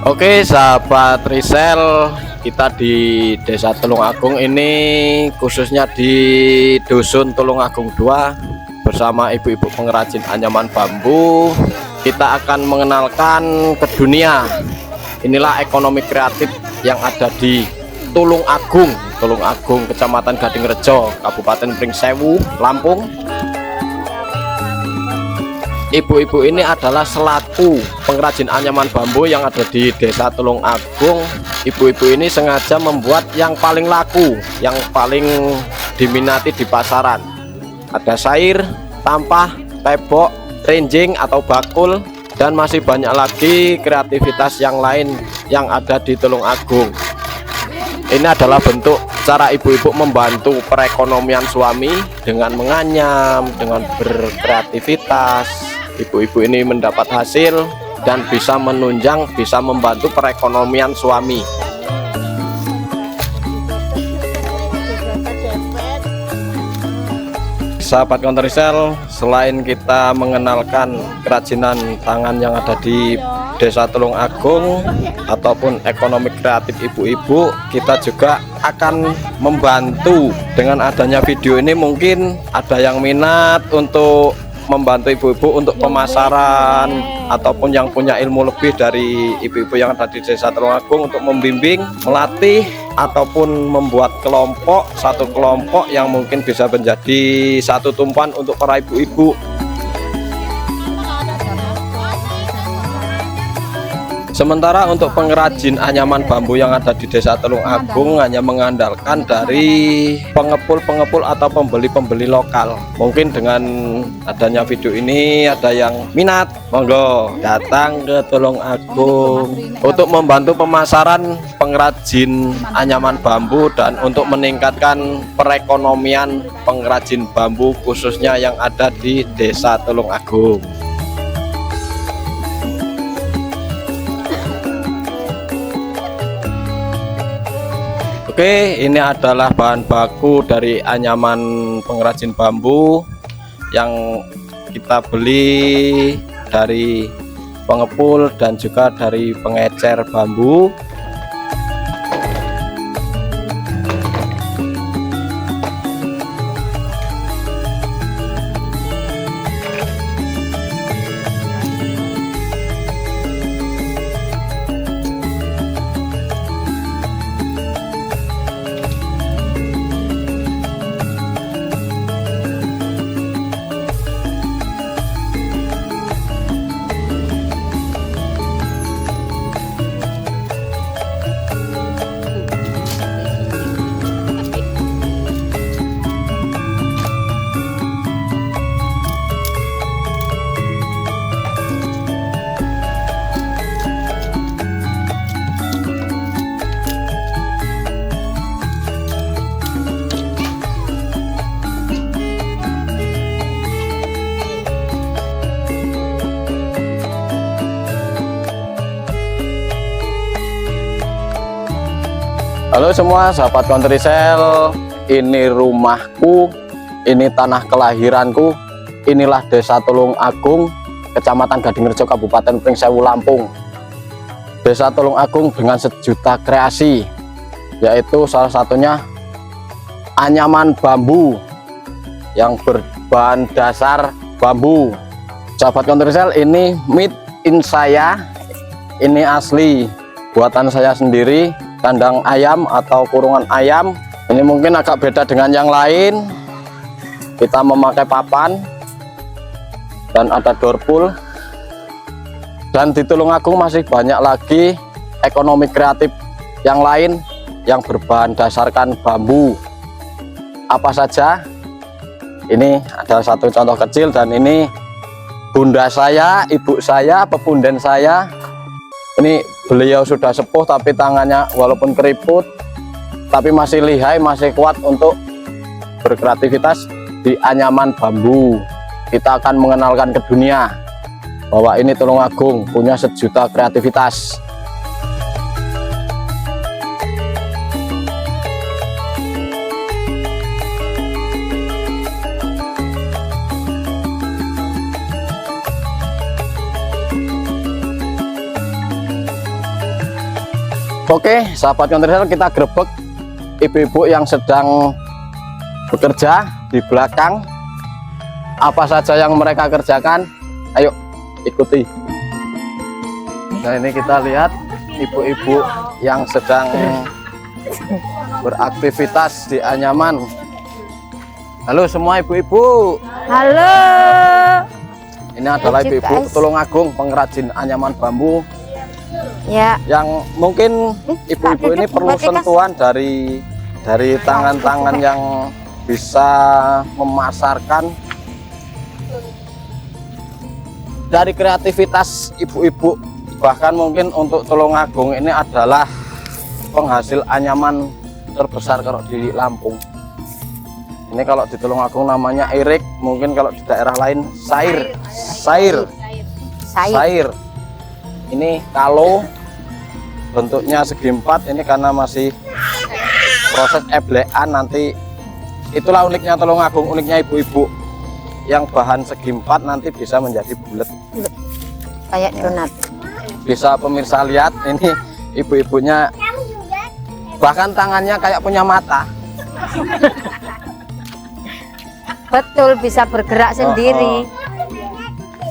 Oke, sahabat Risel, kita di Desa Tulungagung ini, khususnya di Dusun Tulungagung 2 bersama ibu-ibu pengrajin anyaman bambu. Kita akan mengenalkan ke dunia. Inilah ekonomi kreatif yang ada di Tulungagung, Kecamatan Gadingrejo, Kabupaten Pringsewu, Lampung. Ibu-ibu ini adalah selaku pengrajin anyaman bambu yang ada di Desa Tulungagung. Ibu-ibu ini sengaja membuat yang paling laku, yang paling diminati di pasaran. Ada sair, tampah, tebok, rinjing atau bakul, dan masih banyak lagi kreativitas yang lain yang ada di Tulungagung. Ini adalah bentuk cara ibu-ibu membantu perekonomian suami dengan menganyam, dengan berkreativitas. Ibu-ibu ini mendapat hasil dan bisa menunjang, bisa membantu perekonomian suami. Sahabat Konterisel, selain kita mengenalkan kerajinan tangan yang ada di Desa Tulungagung ataupun ekonomi kreatif ibu-ibu, kita juga akan membantu dengan adanya video ini. Mungkin ada yang minat untuk membantu ibu-ibu untuk pemasaran ataupun yang punya ilmu lebih dari ibu-ibu yang ada di Desa Tulungagung untuk membimbing, melatih ataupun membuat kelompok, satu kelompok yang mungkin bisa menjadi satu tumpuan untuk para ibu-ibu. Sementara untuk pengrajin anyaman bambu yang ada di Desa Tulungagung hanya mengandalkan dari pengepul-pengepul atau pembeli-pembeli lokal. Mungkin dengan adanya video ini ada yang minat, monggo datang ke Tulungagung untuk membantu pemasaran pengrajin anyaman bambu dan untuk meningkatkan perekonomian pengrajin bambu khususnya yang ada di Desa Tulungagung. Oke, ini adalah bahan baku dari anyaman pengrajin bambu yang kita beli dari pengepul dan juga dari pengecer bambu. Halo semua sahabat Konterisel, ini rumahku, ini tanah kelahiranku, inilah Desa Tulungagung, Kecamatan Gadingrejo, Kabupaten Pringsewu, Lampung. Desa Tulungagung dengan sejuta kreasi, yaitu salah satunya anyaman bambu yang berbahan dasar bambu. Sahabat Konterisel, ini made in saya, ini asli buatan saya sendiri. Kandang ayam atau kurungan ayam ini mungkin agak beda dengan yang lain. Kita memakai papan dan ada door pull. Dan di Tulungagung masih banyak lagi ekonomi kreatif yang lain yang berbahan dasarkan bambu. Apa saja? Ini ada satu contoh kecil, dan ini bunda saya, ibu saya, pepunden saya. Ini beliau sudah sepuh tapi tangannya walaupun keriput tapi masih lihai, masih kuat untuk berkreativitas di anyaman bambu. Kita akan mengenalkan ke dunia bahwa ini Tulungagung punya sejuta kreativitas. Oke, sahabat Kontrasel, kita grebek ibu-ibu yang sedang bekerja di belakang. Apa saja yang mereka kerjakan, ayo ikuti. Nah, ini kita lihat ibu-ibu yang sedang beraktivitas di anyaman. Halo semua ibu-ibu. Halo. Ini adalah ibu-ibu Tulungagung, pengrajin anyaman bambu. Ya. Yang mungkin ibu-ibu ini perlu sentuhan dari tangan-tangan yang bisa memasarkan. Dari kreativitas ibu-ibu, bahkan mungkin untuk Tulungagung ini adalah penghasil anyaman terbesar kalau di Lampung. Ini kalau di Tulungagung namanya irik, mungkin kalau di daerah lain sair. Ini kalau bentuknya segi empat, ini karena masih proses eblekan nanti. Itulah uniknya Tulungagung, uniknya ibu-ibu. Yang bahan segi empat nanti bisa menjadi bulat Kayak donat. Bisa pemirsa lihat, ini ibu-ibunya bahkan tangannya kayak punya mata. Betul, bisa bergerak sendiri.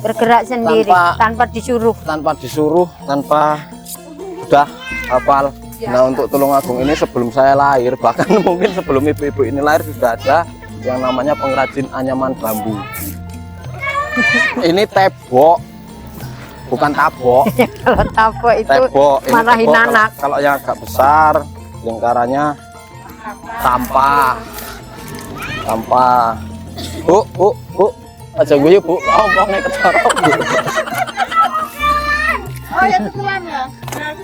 Bergerak sendiri tanpa disuruh. Tanpa udah hafal. Nah, untuk Tulungagung ini sebelum saya lahir, bahkan mungkin sebelum ibu-ibu ini lahir sudah ada yang namanya pengrajin anyaman bambu. Ini tebok, bukan tabok. Kalau tabok itu tebok. Ini marahin tebok, anak. Kalau yang agak besar, lingkarannya tampah. Bu, aja gue bu, ngomongnya kecorok.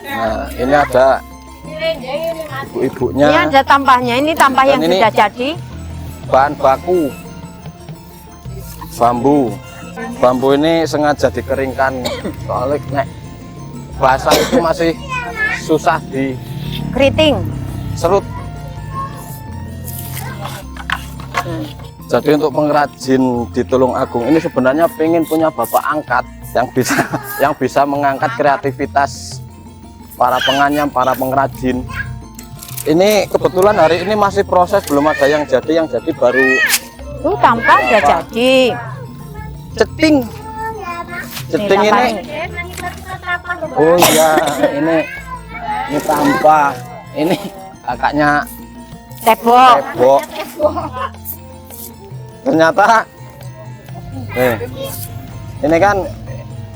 Nah, ini ada ibu-ibunya. Ini ada tampahnya, ini tampah yang ini sudah jadi. Bahan baku bambu ini sengaja dikeringkan, soalnya nek basah itu masih susah di Keriting. serut. Jadi untuk pengrajin di Tulungagung ini sebenarnya pengen punya bapak angkat yang bisa mengangkat kreativitas para penganyam, para pengrajin. Ini kebetulan hari ini masih proses, belum ada yang jadi baru. Tampah udah jadi. Ceting ini. Oh iya, ini tampah. Ini kakaknya Tebok. Ternyata ini kan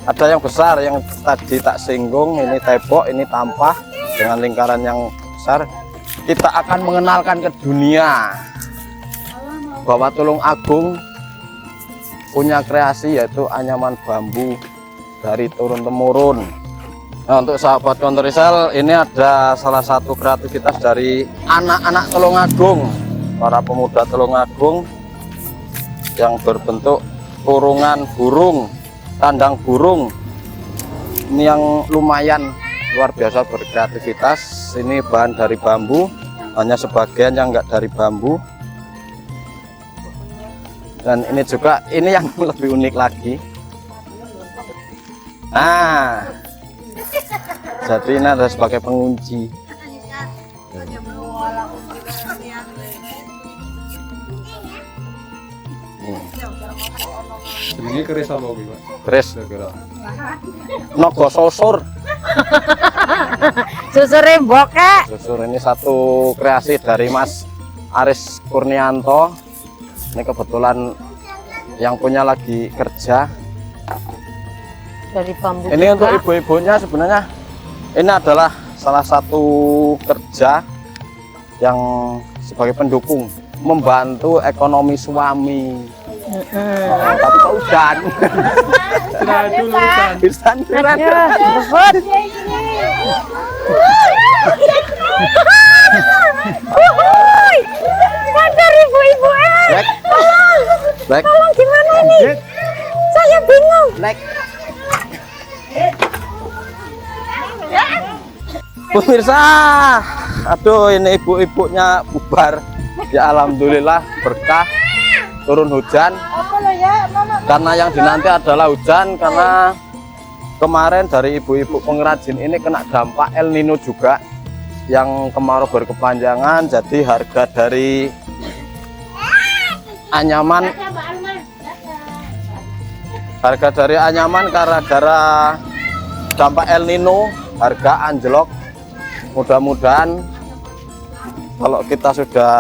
ada yang besar yang tadi tak singgung. Ini tebok, ini tampah dengan lingkaran yang besar. Kita akan mengenalkan ke dunia bahwa Tulungagung punya kreasi, yaitu anyaman bambu dari turun-temurun. Nah, untuk sahabat Kontrasel, ini ada salah satu kreativitas dari anak-anak Tulungagung, para pemuda Tulungagung yang berbentuk kurungan burung, kandang burung. Ini yang lumayan luar biasa berkreativitas. Ini bahan dari bambu, hanya sebagian yang enggak dari bambu. Dan ini juga, ini yang lebih unik lagi. Nah, jadi ini ada sebagai pengunci. Ini keris apa Pak? Keris Nogo Susur. Susur rembokek. Susur ini satu kreasi dari Mas Aris Kurnianto. Ini kebetulan yang punya lagi kerja. Dari bambu. Ini juga. untuk ibu-ibunya sebenarnya ini adalah salah satu kerja yang sebagai pendukung, membantu ekonomi suami. Tapi kok hujan. Hujan. Sadar ibu-ibu tolong gimana ini? Saya bingung. Pemirsa, aduh ini ibu-ibunya bubar. Ya alhamdulillah berkah turun hujan. Karena yang dinanti adalah hujan, karena kemarin dari ibu-ibu pengrajin ini kena dampak El Nino juga. yang kemarau berkepanjangan, jadi harga dari anyaman gara-gara dampak El Nino harga anjlok. Mudah-mudahan kalau kita sudah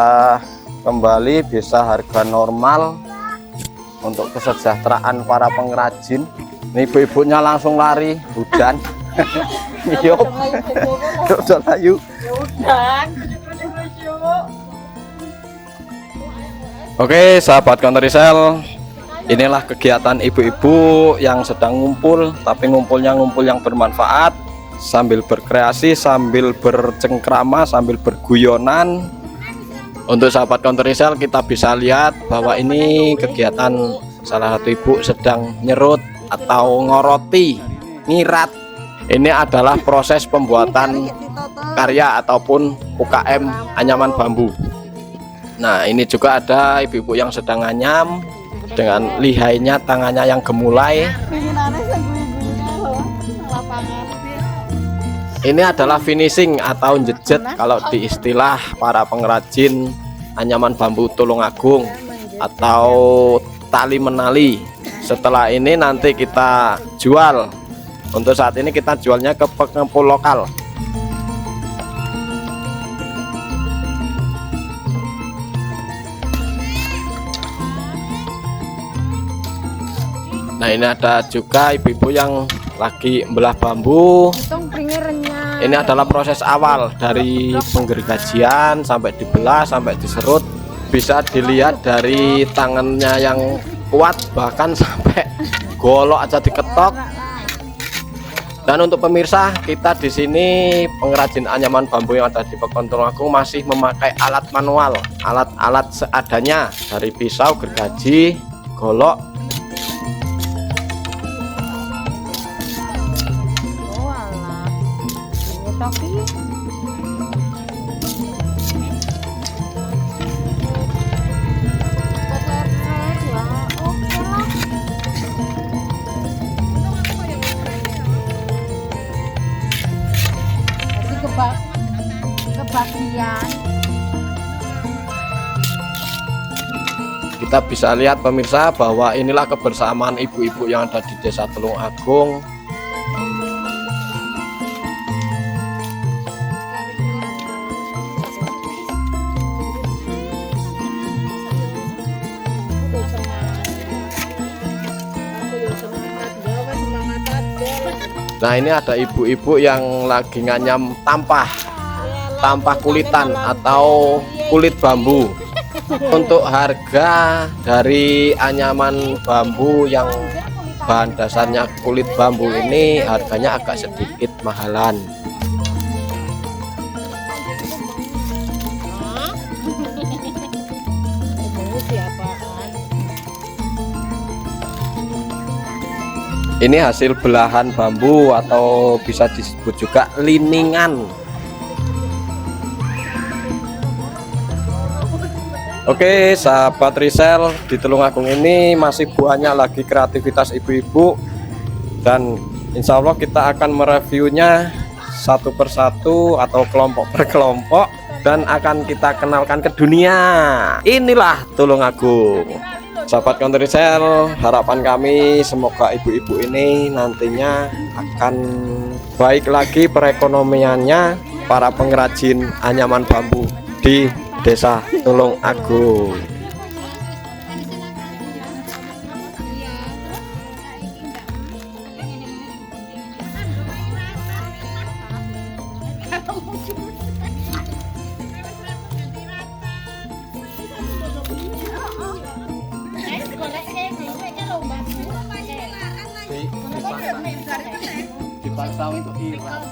kembali bisa harga normal untuk kesejahteraan para pengrajin. Ini ibu-ibunya langsung lari hujan. Yuk, layu. Oke, sahabat Counterisel, inilah kegiatan ibu-ibu yang sedang ngumpul, tapi ngumpul yang bermanfaat, sambil berkreasi, sambil bercengkrama, sambil berguyonan. Untuk sahabat Counterisel, kita bisa lihat bahwa ini kegiatan salah satu ibu sedang nyerut atau ngoroti, nyirat. Ini adalah proses pembuatan karya ataupun UKM anyaman bambu. Nah, ini juga ada ibu-ibu yang sedang anyam dengan lihainya, tangannya yang gemulai. Ini adalah finishing atau jejet kalau di istilah para pengrajin anyaman bambu Tulungagung atau tali menali. Setelah ini nanti kita jual. Untuk saat ini kita jualnya ke pengepul lokal. Nah, ini ada juga ibu-ibu yang lagi membelah bambu. Ini adalah proses awal dari penggergajian sampai dibelah sampai diserut. Bisa dilihat dari tangannya yang kuat, bahkan sampai golok aja diketok. Dan untuk pemirsa, kita di sini pengrajin anyaman bambu yang ada di Pekon Tulungagung masih memakai alat manual, alat-alat seadanya dari pisau, gergaji, golok. Kita bisa lihat pemirsa bahwa inilah kebersamaan ibu-ibu yang ada di Desa Tulungagung. Nah, ini ada ibu-ibu yang lagi nganyam tampah kulitan atau kulit bambu. Untuk harga dari anyaman bambu yang bahan dasarnya kulit bambu ini harganya agak sedikit mahalan. Ini hasil belahan bambu atau bisa disebut juga liningan. Oke, sahabat Risel, di Tulungagung ini masih banyak lagi kreativitas ibu-ibu, dan insya Allah kita akan mereviewnya satu persatu atau kelompok per kelompok dan akan kita kenalkan ke dunia. Inilah Tulungagung. Sahabat Counterisel, harapan kami semoga ibu-ibu ini nantinya akan baik lagi perekonomiannya para pengrajin anyaman bambu di Desa Tulungagung. Dipaksa untuk irat.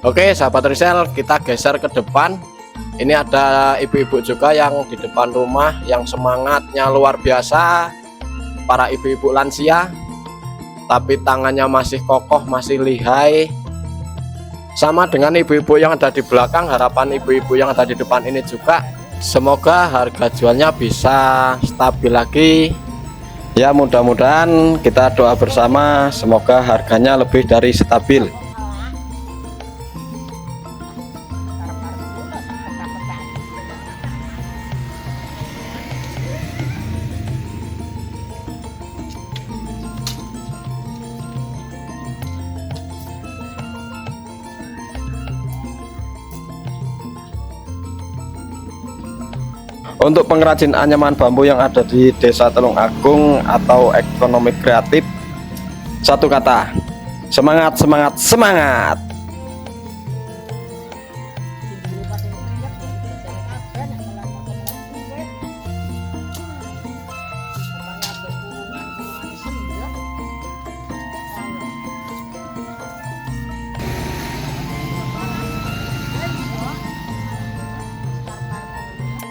Oke sahabat Risel, kita geser ke depan. Ini ada ibu-ibu juga yang di depan rumah yang semangatnya luar biasa. Para ibu-ibu lansia, tapi tangannya masih kokoh, masih lihai. Sama dengan ibu-ibu yang ada di belakang, harapan ibu-ibu yang ada di depan ini juga. Semoga harga jualnya bisa stabil lagi. Ya mudah-mudahan kita doa bersama, semoga harganya lebih dari stabil. Untuk pengrajin anyaman bambu yang ada di Desa Telung Agung atau ekonomi kreatif, satu kata, semangat, semangat, semangat.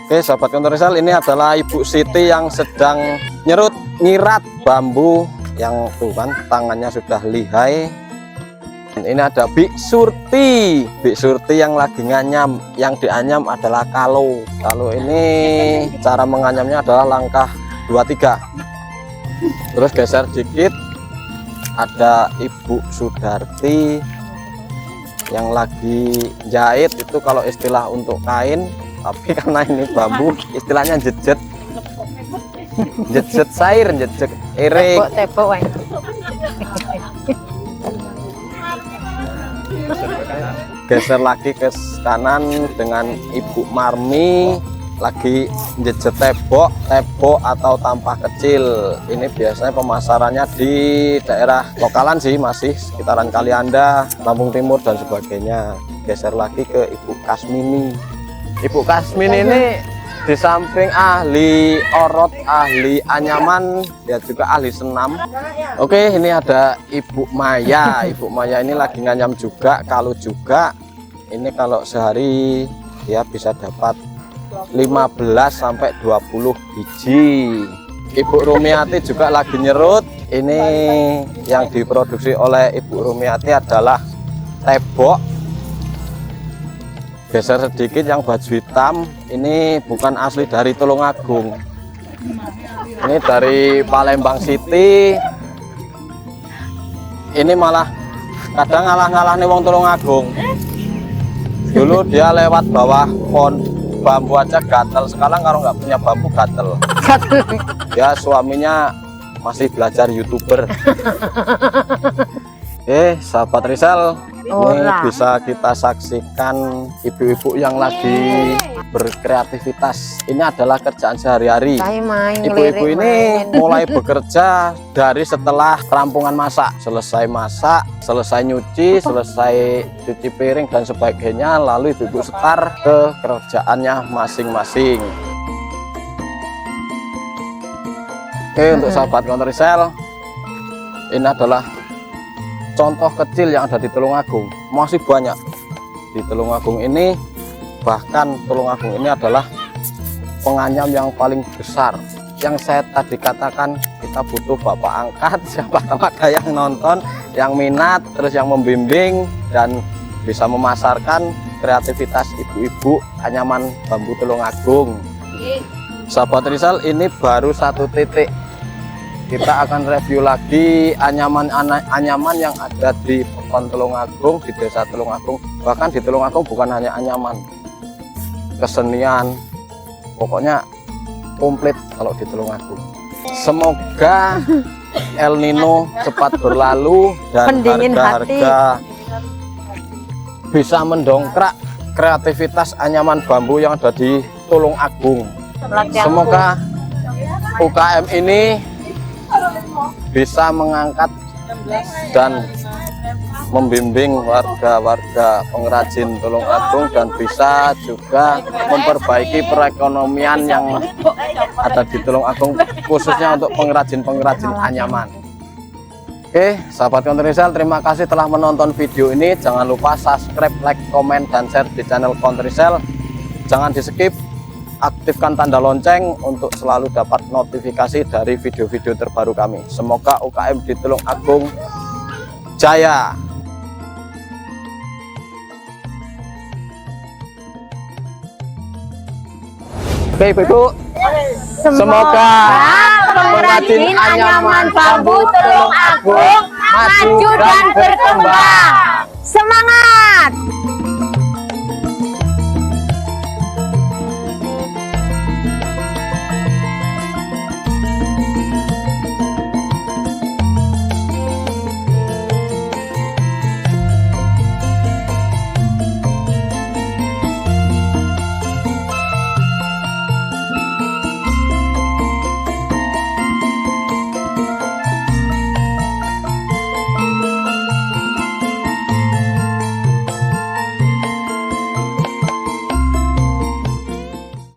Oke sahabat Kontur Risel, ini adalah Ibu Siti yang sedang nyirat bambu yang tuh kan tangannya sudah lihai. Ini ada Bik Surti yang lagi nganyam, yang dianyam adalah kalau ini cara menganyamnya adalah langkah 2-3. Terus geser dikit, ada Ibu Sudarti yang lagi jahit. Itu kalau istilah untuk kain, tapi karena ini bambu istilahnya jejet sair, jejet erik. Tepok wae. Geser lagi ke kanan dengan Ibu Marmi lagi jejet tebok atau tampah kecil. Ini biasanya pemasarannya di daerah lokalan sih, masih sekitaran Kalianda, Lampung Timur dan sebagainya. Geser lagi ke Ibu Kasmini. Ibu Kasmin ini di samping ahli orot, ahli anyaman, dia juga ahli senam. Oke, ini ada Ibu Maya. Ibu Maya ini lagi nganyam juga, kalau juga. Ini kalau sehari dia bisa dapat 15 sampai 20 biji. Ibu Rumiati juga lagi nyerut. Ini yang diproduksi oleh Ibu Rumiati adalah tebok. Geser sedikit, yang baju hitam ini bukan asli dari Tulung Agung, ini dari Palembang City. Ini malah kadang ngalah nih wong Tulung Agung. Dulu dia lewat bawah pohon bambu aja gatel, sekarang kalau nggak punya bambu gatel. Ya suaminya masih belajar YouTuber. Sahabat Risel, ini bisa kita saksikan ibu-ibu yang lagi berkreativitas. Ini adalah kerjaan sehari-hari. Ibu-ibu ini mulai bekerja dari setelah kerampungan masak. Selesai masak, selesai nyuci, selesai cuci piring dan sebagainya, lalu ibu-ibu setar ke kerjaannya masing-masing. Oke, untuk sahabat Kontur Risel, ini adalah contoh kecil yang ada di Tulung Agung. Masih banyak di Tulung Agung ini, bahkan Tulung Agung ini adalah penganyam yang paling besar. Yang saya tadi katakan, kita butuh bapak angkat, siapa tahu ada yang nonton, yang minat, terus yang membimbing dan bisa memasarkan kreativitas ibu-ibu anyaman bambu Tulung Agung. Sahabat Risel, ini baru satu titik. Kita akan review lagi anyaman yang ada di Pekon Tulung Agung, di Desa Tulung Agung. Bahkan di Tulung Agung bukan hanya anyaman, kesenian, pokoknya komplit kalau di Tulung Agung. Semoga El Nino cepat berlalu dan harga-harga bisa mendongkrak kreativitas anyaman bambu yang ada di Tulung Agung. Semoga UKM ini bisa mengangkat dan membimbing warga-warga pengrajin Tulung Agung dan bisa juga memperbaiki perekonomian yang ada di Tulung Agung, khususnya untuk pengrajin-pengrajin anyaman. Oke, sahabat Countrysel, terima kasih telah menonton video ini. Jangan lupa subscribe, like, komen, dan share di channel Countrysel. Jangan di skip, aktifkan tanda lonceng untuk selalu dapat notifikasi dari video-video terbaru kami. Semoga UKM di Tulung Agung jaya. Oke Ibu, semoga pengrajin anyaman bambu Tulung Agung maju dan berkembang. Semangat!